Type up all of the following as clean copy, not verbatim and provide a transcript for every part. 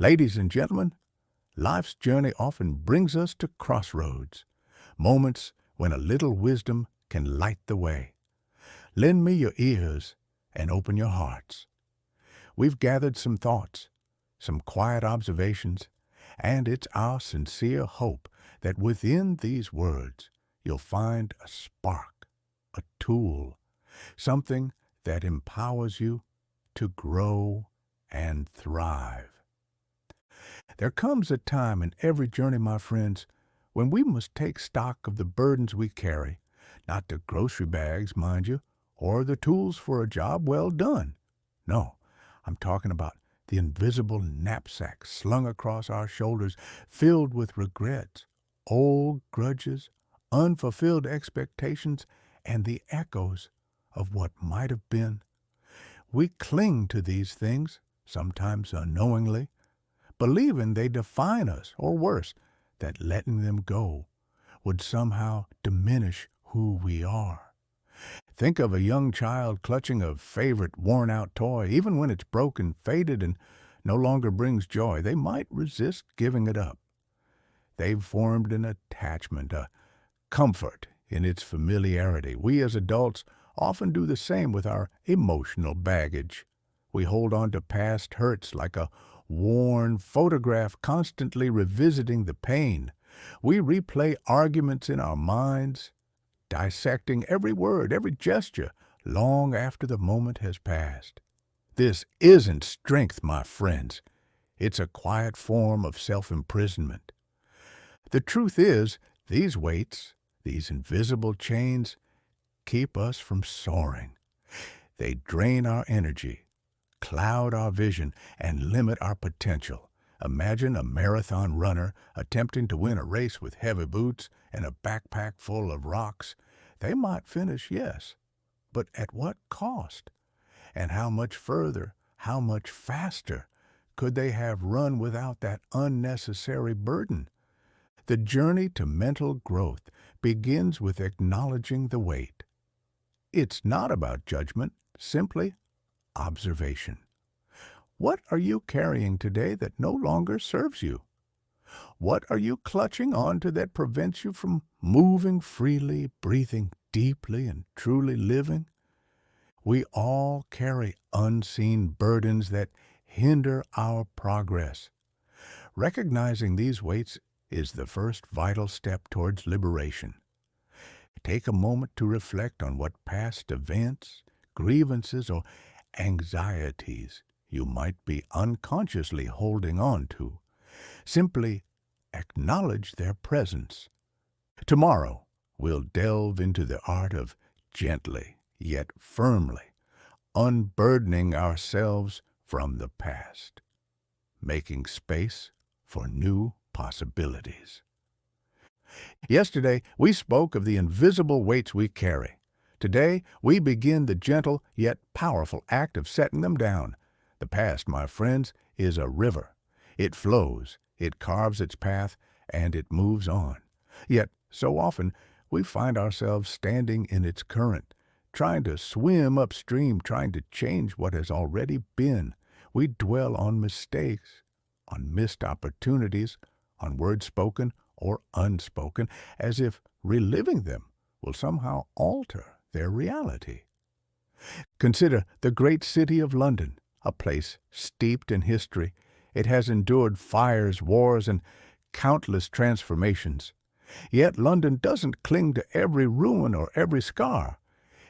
Ladies and gentlemen, life's journey often brings us to crossroads, moments when a little wisdom can light the way. Lend me your ears and open your hearts. We've gathered some thoughts, some quiet observations, and it's our sincere hope that within these words you'll find a spark, a tool, something that empowers you to grow and thrive. There comes a time in every journey, my friends, when we must take stock of the burdens we carry, not the grocery bags, mind you, or the tools for a job well done. No, I'm talking about the invisible knapsack slung across our shoulders, filled with regrets, old grudges, unfulfilled expectations, and the echoes of what might have been. We cling to these things, sometimes unknowingly, believing they define us, or worse, that letting them go would somehow diminish who we are. Think of a young child clutching a favorite worn-out toy. Even when it's broken, faded, and no longer brings joy, they might resist giving it up. They've formed an attachment, a comfort in its familiarity. We as adults often do the same with our emotional baggage. We hold on to past hurts like a worn photograph, constantly revisiting the pain. We replay arguments in our minds, dissecting every word, every gesture, long after the moment has passed. This isn't strength, my friends. It's a quiet form of self-imprisonment. The truth is, these weights, these invisible chains, keep us from soaring. They drain our energy, cloud our vision, and limit our potential. Imagine a marathon runner attempting to win a race with heavy boots and a backpack full of rocks. They might finish, yes, but at what cost? And how much further, how much faster could they have run without that unnecessary burden? The journey to mental growth begins with acknowledging the weight. It's not about judgment, simply observation. What are you carrying today that no longer serves you? What are you clutching onto that prevents you from moving freely, breathing deeply, and truly living? We all carry unseen burdens that hinder our progress. Recognizing these weights is the first vital step towards liberation. Take a moment to reflect on what past events, grievances, or anxieties you might be unconsciously holding on to. Simply acknowledge their presence. Tomorrow, we'll delve into the art of gently, yet firmly, unburdening ourselves from the past, making space for new possibilities. Yesterday, we spoke of the invisible weights we carry. Today, we begin the gentle yet powerful act of setting them down. The past, my friends, is a river. It flows, it carves its path, and it moves on. Yet, so often, we find ourselves standing in its current, trying to swim upstream, trying to change what has already been. We dwell on mistakes, on missed opportunities, on words spoken or unspoken, as if reliving them will somehow alter their reality. Consider the great city of London, a place steeped in history. It has endured fires, wars, and countless transformations. Yet London doesn't cling to every ruin or every scar.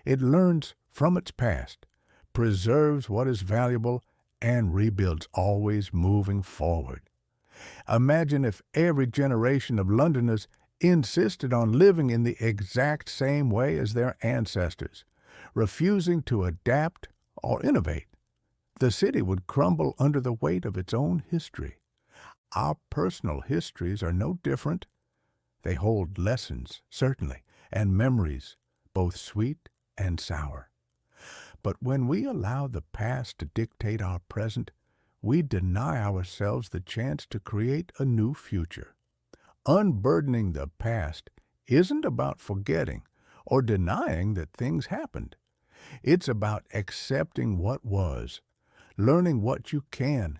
It learns from its past, preserves what is valuable, and rebuilds, always moving forward. Imagine if every generation of Londoners insisted on living in the exact same way as their ancestors, refusing to adapt or innovate. The city would crumble under the weight of its own history. Our personal histories are no different. They hold lessons, certainly, and memories, both sweet and sour. But when we allow the past to dictate our present, we deny ourselves the chance to create a new future. Unburdening the past isn't about forgetting or denying that things happened. It's about accepting what was, learning what you can,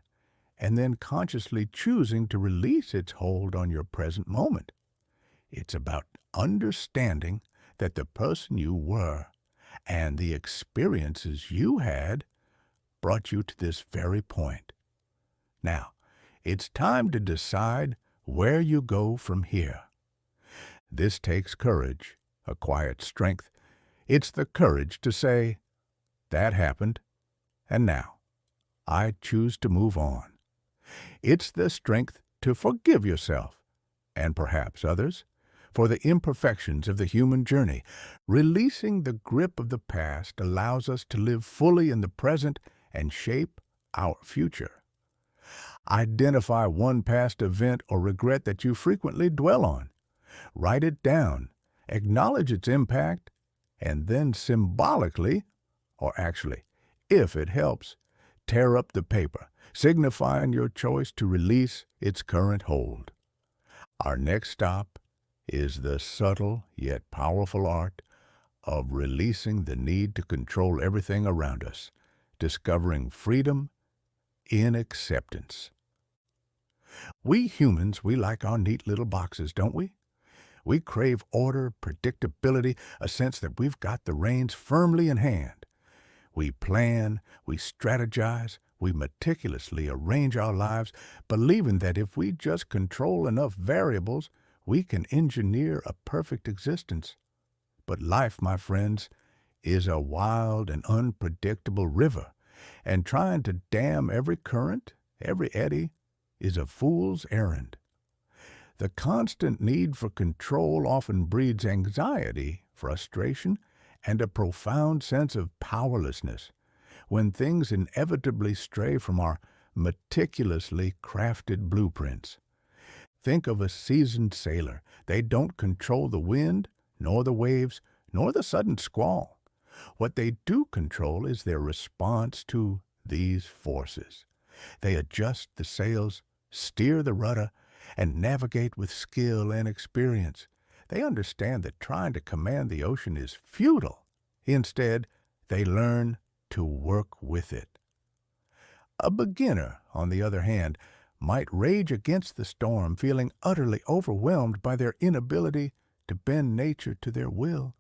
and then consciously choosing to release its hold on your present moment. It's about understanding that the person you were and the experiences you had brought you to this very point. Now, it's time to decide where you go from here. This takes courage, a quiet strength. It's the courage to say, that happened, and now I choose to move on. It's the strength to forgive yourself, and perhaps others, for the imperfections of the human journey. Releasing the grip of the past allows us to live fully in the present and shape our future. Identify one past event or regret that you frequently dwell on. Write it down, acknowledge its impact, and then symbolically, or actually, if it helps, tear up the paper, signifying your choice to release its current hold. Our next stop is the subtle yet powerful art of releasing the need to control everything around us, discovering freedom in acceptance. We humans, we like our neat little boxes, don't we? We crave order, predictability, a sense that we've got the reins firmly in hand. We plan, we strategize, we meticulously arrange our lives, believing that if we just control enough variables, we can engineer a perfect existence. But life, my friends, is a wild and unpredictable river, and trying to dam every current, every eddy, is a fool's errand. The constant need for control often breeds anxiety, frustration, and a profound sense of powerlessness when things inevitably stray from our meticulously crafted blueprints. Think of a seasoned sailor. They don't control the wind, nor the waves, nor the sudden squall. What they do control is their response to these forces. They adjust the sails, steer the rudder, and navigate with skill and experience. They understand that trying to command the ocean is futile. Instead, they learn to work with it. A beginner, on the other hand, might rage against the storm, feeling utterly overwhelmed by their inability to bend nature to their will.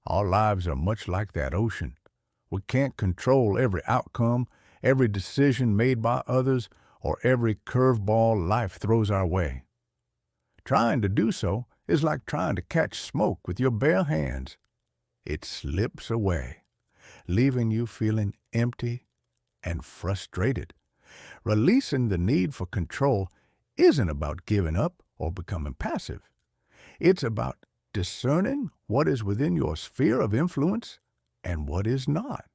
Our lives are much like that ocean. We can't control every outcome, every decision made by others, or every curveball life throws our way. Trying to do so is like trying to catch smoke with your bare hands. It slips away, leaving you feeling empty and frustrated. Releasing the need for control isn't about giving up or becoming passive. It's about discerning what is within your sphere of influence and what is not.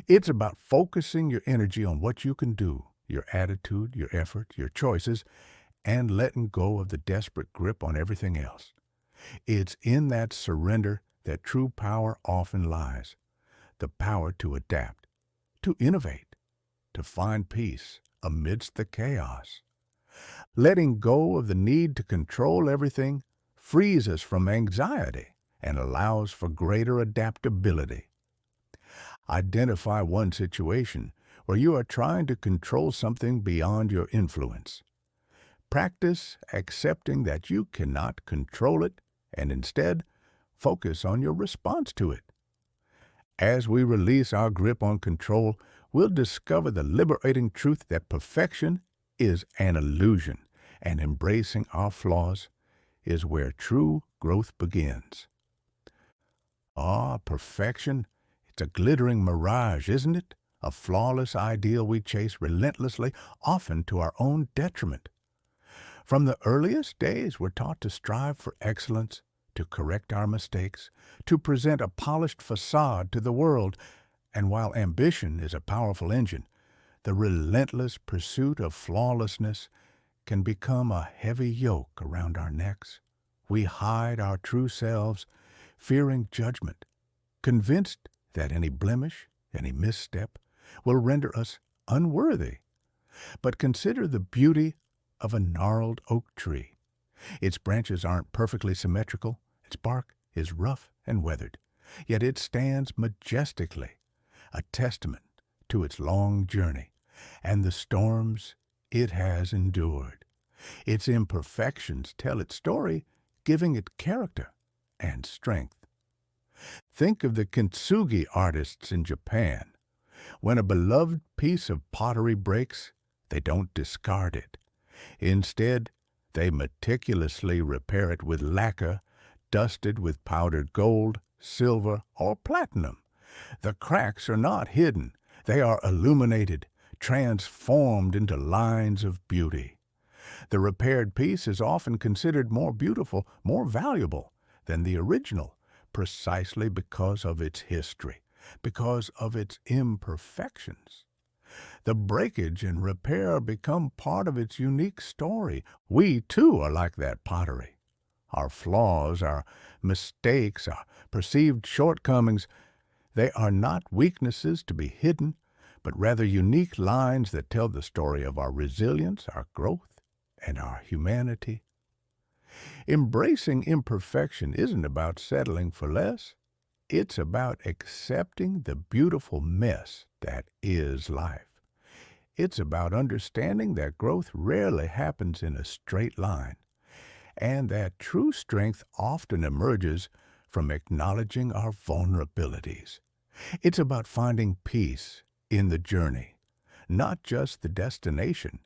It's about focusing your energy on what you can do, your attitude, your effort, your choices, and letting go of the desperate grip on everything else. It's in that surrender that true power often lies. The power to adapt, to innovate, to find peace amidst the chaos. Letting go of the need to control everything frees us from anxiety and allows for greater adaptability. Identify one situation where you are trying to control something beyond your influence. Practice accepting that you cannot control it and instead focus on your response to it. As we release our grip on control, we'll discover the liberating truth that perfection is an illusion, and embracing our flaws is where true growth begins. Perfection. It's a glittering mirage, isn't it? A flawless ideal we chase relentlessly, often to our own detriment. From the earliest days, we're taught to strive for excellence, to correct our mistakes, to present a polished facade to the world. And while ambition is a powerful engine, the relentless pursuit of flawlessness can become a heavy yoke around our necks. We hide our true selves, fearing judgment, convinced that any blemish, any misstep, will render us unworthy. But consider the beauty of a gnarled oak tree. Its branches aren't perfectly symmetrical, its bark is rough and weathered, yet it stands majestically, a testament to its long journey. and the storms it has endured. Its imperfections tell its story, giving it character and strength. Think of the kintsugi artists in Japan. When a beloved piece of pottery breaks, they don't discard it. Instead, they meticulously repair it with lacquer, dusted with powdered gold, silver, or platinum. The cracks are not hidden. They are illuminated, transformed into lines of beauty. The repaired piece is often considered more beautiful, more valuable than the original, precisely because of its history, because of its imperfections. The breakage and repair become part of its unique story. We, too, are like that pottery. Our flaws, our mistakes, our perceived shortcomings, they are not weaknesses to be hidden, but rather unique lines that tell the story of our resilience, our growth, and our humanity. Embracing imperfection isn't about settling for less. It's about accepting the beautiful mess that is life. It's about understanding that growth rarely happens in a straight line, and that true strength often emerges from acknowledging our vulnerabilities. It's about finding peace in the journey, not just the destination,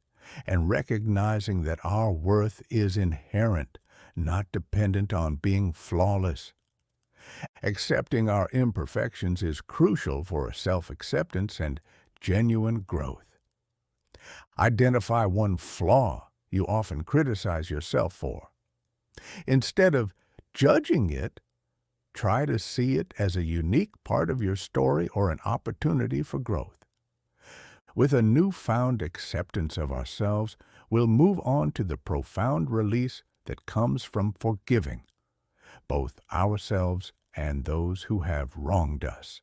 and recognizing that our worth is inherent, not dependent on being flawless. Accepting our imperfections is crucial for self-acceptance and genuine growth. Identify one flaw you often criticize yourself for. Instead of judging it, try to see it as a unique part of your story or an opportunity for growth. With a newfound acceptance of ourselves, we'll move on to the profound release that comes from forgiving both ourselves and those who have wronged us.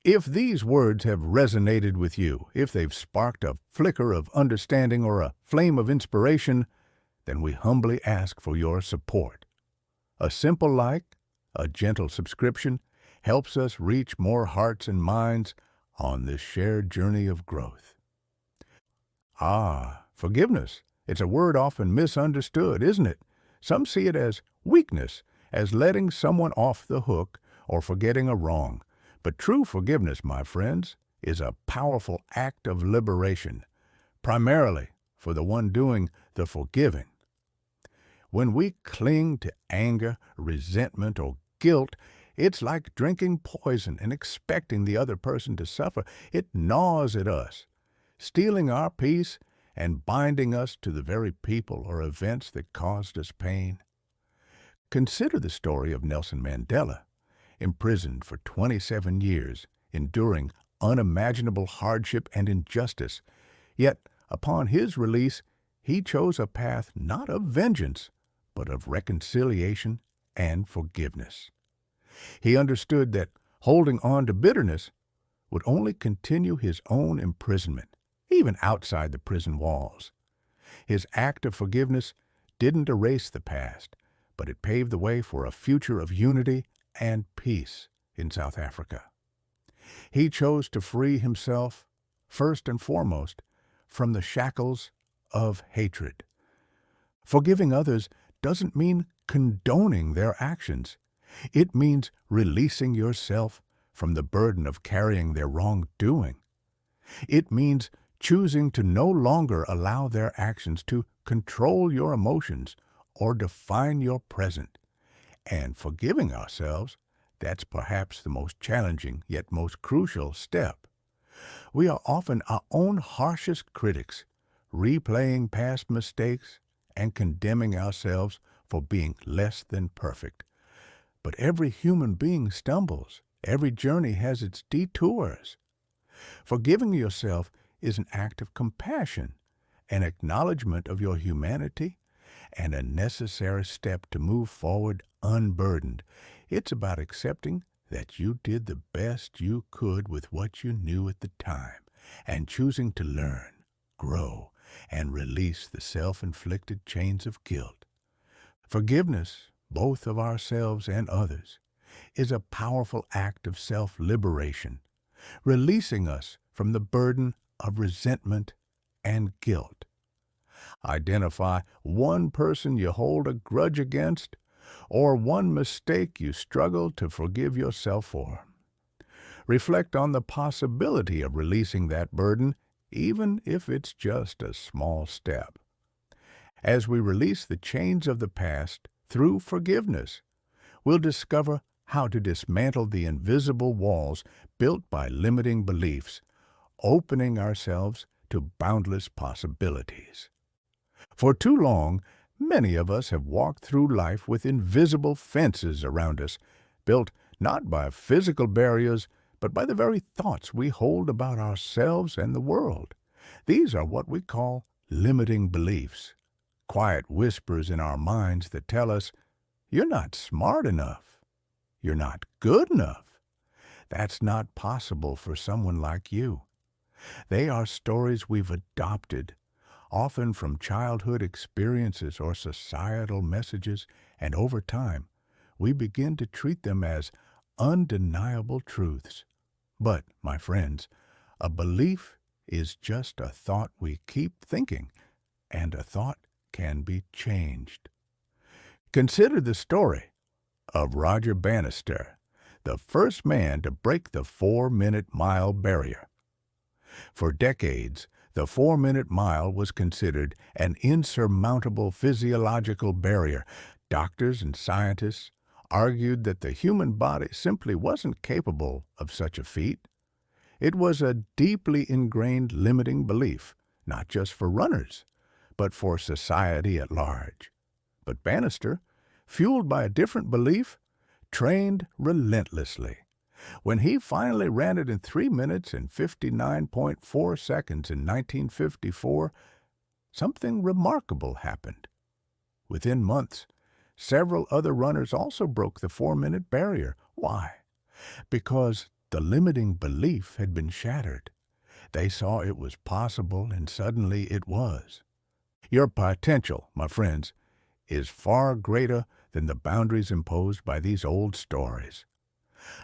If these words have resonated with you, if they've sparked a flicker of understanding or a flame of inspiration, then we humbly ask for your support. A simple like, a gentle subscription, helps us reach more hearts and minds on this shared journey of growth. Forgiveness. It's a word often misunderstood, isn't it? Some see it as weakness, as letting someone off the hook or forgetting a wrong. But true forgiveness, my friends, is a powerful act of liberation, primarily for the one doing the forgiving. When we cling to anger, resentment, or guilt, it's like drinking poison and expecting the other person to suffer. It gnaws at us, stealing our peace and binding us to the very people or events that caused us pain. Consider the story of Nelson Mandela, imprisoned for 27 years, enduring unimaginable hardship and injustice. Yet, upon his release, he chose a path not of vengeance, but of reconciliation and forgiveness. He understood that holding on to bitterness would only continue his own imprisonment, even outside the prison walls. His act of forgiveness didn't erase the past, but it paved the way for a future of unity and peace in South Africa. He chose to free himself, first and foremost, from the shackles of hatred. Forgiving others doesn't mean condoning their actions. It means releasing yourself from the burden of carrying their wrongdoing. It means choosing to no longer allow their actions to control your emotions or define your present. And forgiving ourselves, that's perhaps the most challenging yet most crucial step. We are often our own harshest critics, replaying past mistakes and condemning ourselves for being less than perfect. But every human being stumbles. Every journey has its detours. Forgiving yourself is an act of compassion, an acknowledgement of your humanity, and a necessary step to move forward unburdened. It's about accepting that you did the best you could with what you knew at the time, and choosing to learn, grow, and release the self-inflicted chains of guilt. Forgiveness, both of ourselves and others, is a powerful act of self-liberation. releasing us from the burden of resentment and guilt. Identify one person you hold a grudge against or one mistake you struggle to forgive yourself for. Reflect on the possibility of releasing that burden, even if it's just a small step. As we release the chains of the past through forgiveness, we'll discover how to dismantle the invisible walls built by limiting beliefs, opening ourselves to boundless possibilities. For too long, many of us have walked through life with invisible fences around us, built not by physical barriers, but by the very thoughts we hold about ourselves and the world. These are what we call limiting beliefs, quiet whispers in our minds that tell us, "You're not smart enough. You're not good enough. That's not possible for someone like you." They are stories we've adopted, often from childhood experiences or societal messages, and over time, we begin to treat them as undeniable truths. But, my friends, a belief is just a thought we keep thinking, and a thought can be changed. Consider the story of Roger Bannister, the first man to break the 4-minute mile barrier. For decades, the 4-minute mile was considered an insurmountable physiological barrier. Doctors and scientists argued that the human body simply wasn't capable of such a feat. It was a deeply ingrained limiting belief, not just for runners, but for society at large. But Bannister, fueled by a different belief, trained relentlessly. When he finally ran it in 3 minutes and 59.4 seconds in 1954, something remarkable happened. Within months, several other runners also broke the 4-minute barrier. Why? Because the limiting belief had been shattered. They saw it was possible, and suddenly it was. Your potential, my friends, is far greater than the boundaries imposed by these old stories.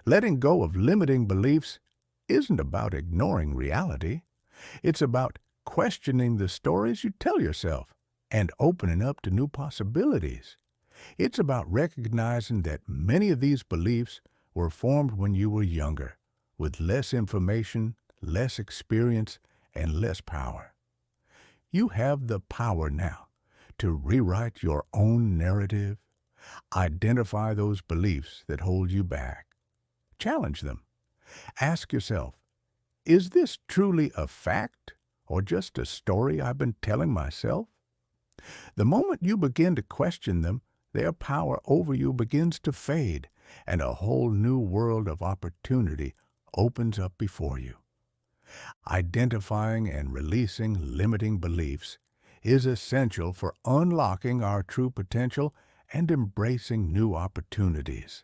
Letting go of limiting beliefs isn't about ignoring reality. It's about questioning the stories you tell yourself and opening up to new possibilities. It's about recognizing that many of these beliefs were formed when you were younger, with less information, less experience, and less power. You have the power now to rewrite your own narrative, identify those beliefs that hold you back. Challenge them. Ask yourself, is this truly a fact or just a story I've been telling myself? The moment you begin to question them, their power over you begins to fade, and a whole new world of opportunity opens up before you. Identifying and releasing limiting beliefs is essential for unlocking our true potential and embracing new opportunities.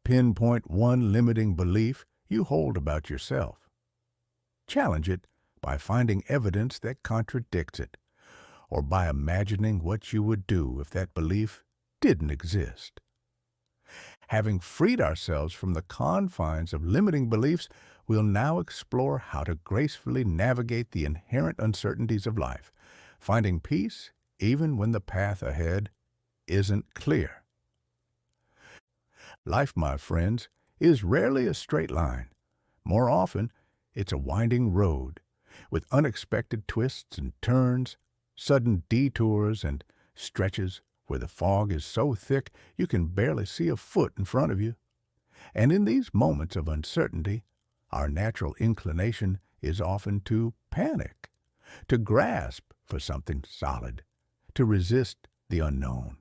Pinpoint one limiting belief you hold about yourself. Challenge it by finding evidence that contradicts it, or by imagining what you would do if that belief didn't exist. Having freed ourselves from the confines of limiting beliefs, we'll now explore how to gracefully navigate the inherent uncertainties of life, finding peace even when the path ahead isn't clear. Life, my friends, is rarely a straight line. More often, it's a winding road, with unexpected twists and turns, sudden detours, and stretches where the fog is so thick you can barely see a foot in front of you. And in these moments of uncertainty, our natural inclination is often to panic, to grasp for something solid, to resist the unknown.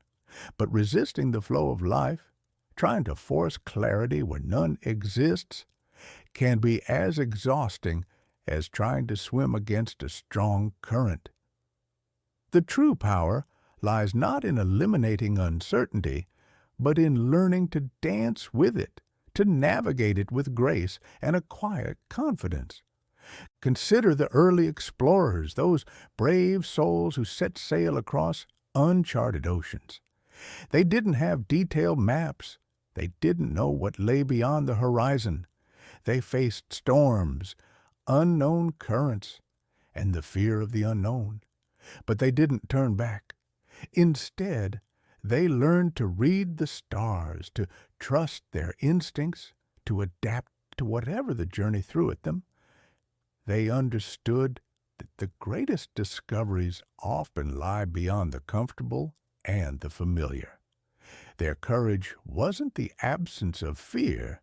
But resisting the flow of life, trying to force clarity where none exists, can be as exhausting as trying to swim against a strong current. The true power lies not in eliminating uncertainty, but in learning to dance with it, to navigate it with grace and a quiet confidence. Consider the early explorers, those brave souls who set sail across uncharted oceans. They didn't have detailed maps. They didn't know what lay beyond the horizon. They faced storms, unknown currents, and the fear of the unknown. But they didn't turn back. Instead, they learned to read the stars, to trust their instincts, to adapt to whatever the journey threw at them. They understood that the greatest discoveries often lie beyond the comfortable and the familiar. Their courage wasn't the absence of fear,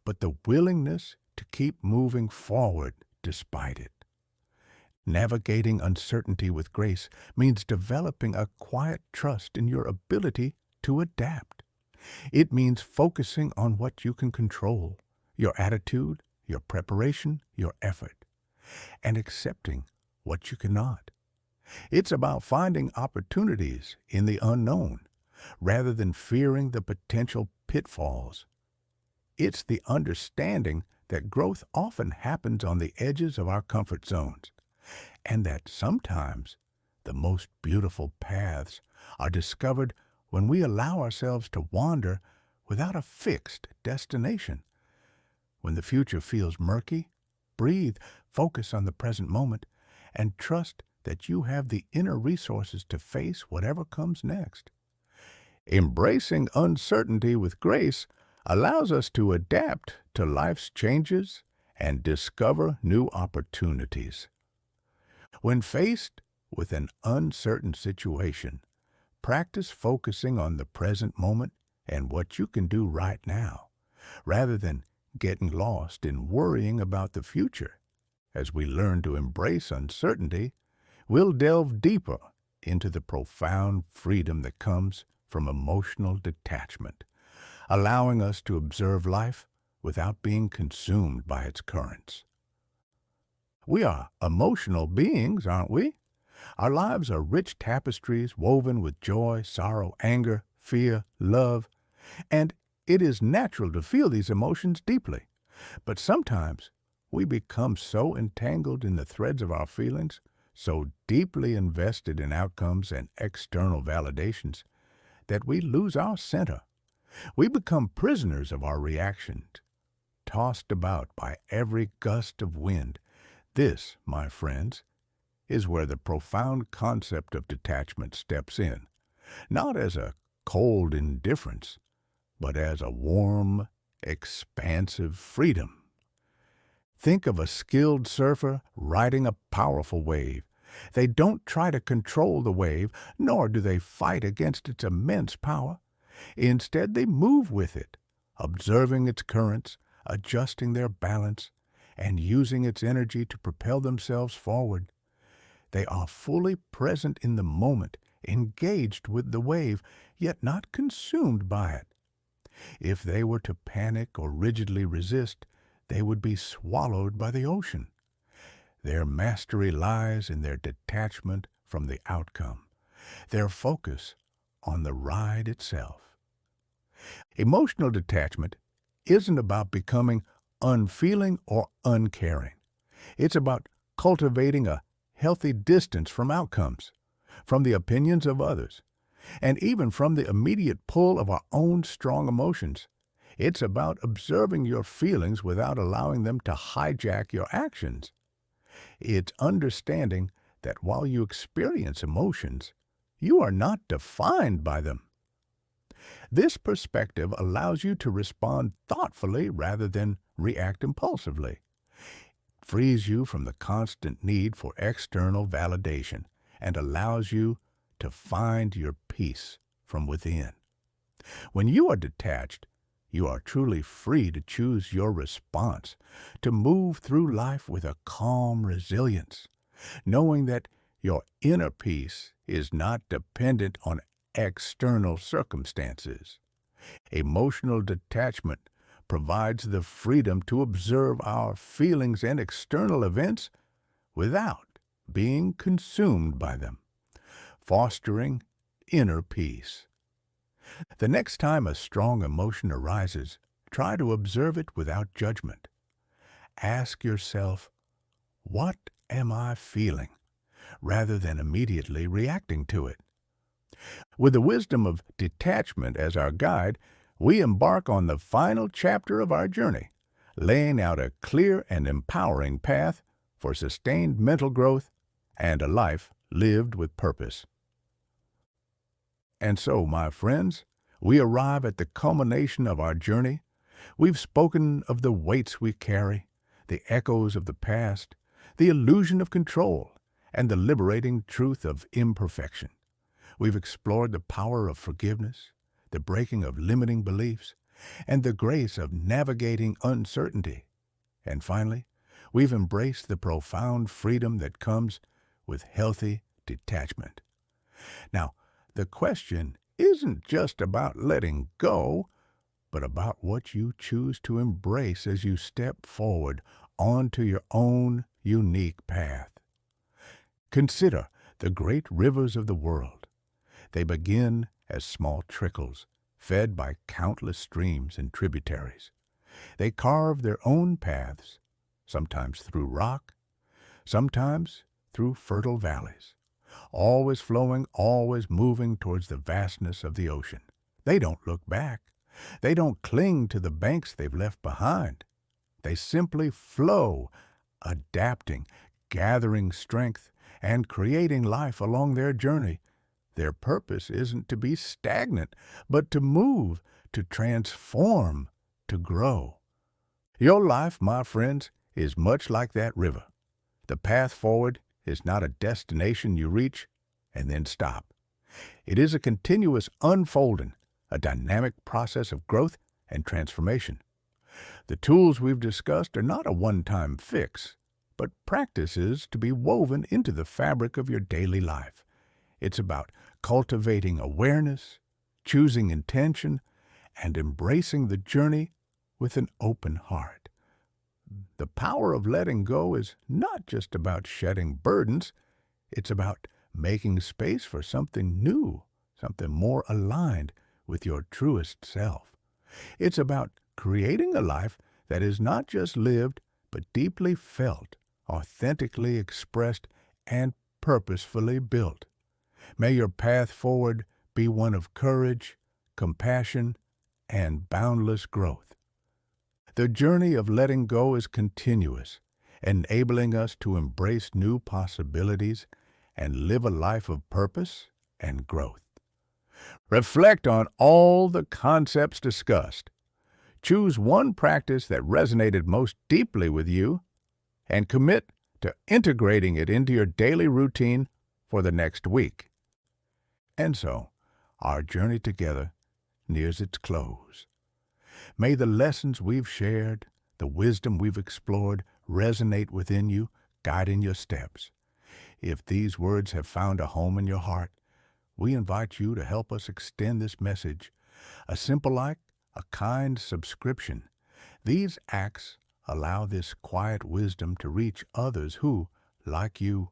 but the willingness to keep moving forward despite it. Navigating uncertainty with grace means developing a quiet trust in your ability to adapt. It means focusing on what you can control, your attitude, your preparation, your effort, and accepting what you cannot. It's about finding opportunities in the unknown rather than fearing the potential pitfalls. It's the understanding that growth often happens on the edges of our comfort zones, and that sometimes the most beautiful paths are discovered when we allow ourselves to wander without a fixed destination. When the future feels murky, breathe, focus on the present moment, and trust that you have the inner resources to face whatever comes next. Embracing uncertainty with grace allows us to adapt to life's changes and discover new opportunities. When faced with an uncertain situation, practice focusing on the present moment and what you can do right now, rather than getting lost in worrying about the future. As we learn to embrace uncertainty, we'll delve deeper into the profound freedom that comes from emotional detachment, allowing us to observe life without being consumed by its currents. We are emotional beings, aren't we? Our lives are rich tapestries woven with joy, sorrow, anger, fear, love, and it is natural to feel these emotions deeply. But sometimes we become so entangled in the threads of our feelings, so deeply invested in outcomes and external validations, that we lose our center. We become prisoners of our reactions, tossed about by every gust of wind. This, my friends, is where the profound concept of detachment steps in, not as a cold indifference, but as a warm, expansive freedom. Think of a skilled surfer riding a powerful wave. They don't try to control the wave, nor do they fight against its immense power. Instead, they move with it, observing its currents, adjusting their balance, and using its energy to propel themselves forward. They are fully present in the moment, engaged with the wave, yet not consumed by it. If they were to panic or rigidly resist, they would be swallowed by the ocean. Their mastery lies in their detachment from the outcome, their focus on the ride itself. Emotional detachment isn't about becoming unfeeling or uncaring. It's about cultivating a healthy distance from outcomes, from the opinions of others, and even from the immediate pull of our own strong emotions. It's about observing your feelings without allowing them to hijack your actions. It's understanding that while you experience emotions, you are not defined by them. This perspective allows you to respond thoughtfully rather than react impulsively. It frees you from the constant need for external validation and allows you to find your peace from within. When you are detached, you are truly free to choose your response, to move through life with a calm resilience, knowing that your inner peace is not dependent on external circumstances. Emotional detachment provides the freedom to observe our feelings and external events without being consumed by them, fostering inner peace. The next time a strong emotion arises, try to observe it without judgment. Ask yourself, what am I feeling, rather than immediately reacting to it. With the wisdom of detachment as our guide, we embark on the final chapter of our journey, laying out a clear and empowering path for sustained mental growth and a life lived with purpose. And so, my friends, we arrive at the culmination of our journey. We've spoken of the weights we carry, the echoes of the past, the illusion of control, and the liberating truth of imperfection. We've explored the power of forgiveness, the breaking of limiting beliefs, and the grace of navigating uncertainty. And finally, we've embraced the profound freedom that comes with healthy detachment. Now, the question isn't just about letting go, but about what you choose to embrace as you step forward onto your own unique path. Consider the great rivers of the world. They begin as small trickles, fed by countless streams and tributaries. They carve their own paths, sometimes through rock, sometimes through fertile valleys, always flowing, always moving towards the vastness of the ocean. They don't look back. They don't cling to the banks they've left behind. They simply flow, adapting, gathering strength, and creating life along their journey. Their purpose isn't to be stagnant, but to move, to transform, to grow. Your life, my friends, is much like that river. The path forward is not a destination you reach and then stop. It is a continuous unfolding, a dynamic process of growth and transformation. The tools we've discussed are not a one-time fix, but practices to be woven into the fabric of your daily life. It's about cultivating awareness, choosing intention, and embracing the journey with an open heart. The power of letting go is not just about shedding burdens, it's about making space for something new, something more aligned with your truest self. It's about creating a life that is not just lived, but deeply felt, authentically expressed, and purposefully built. May your path forward be one of courage, compassion, and boundless growth. The journey of letting go is continuous, enabling us to embrace new possibilities and live a life of purpose and growth. Reflect on all the concepts discussed. Choose one practice that resonated most deeply with you and commit to integrating it into your daily routine for the next week. And so, our journey together nears its close. May the lessons we've shared, the wisdom we've explored, resonate within you, guiding your steps. If these words have found a home in your heart, we invite you to help us extend this message. A simple act, a kind subscription. These acts allow this quiet wisdom to reach others who, like you,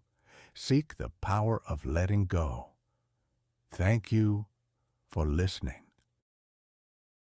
seek the power of letting go. Thank you for listening.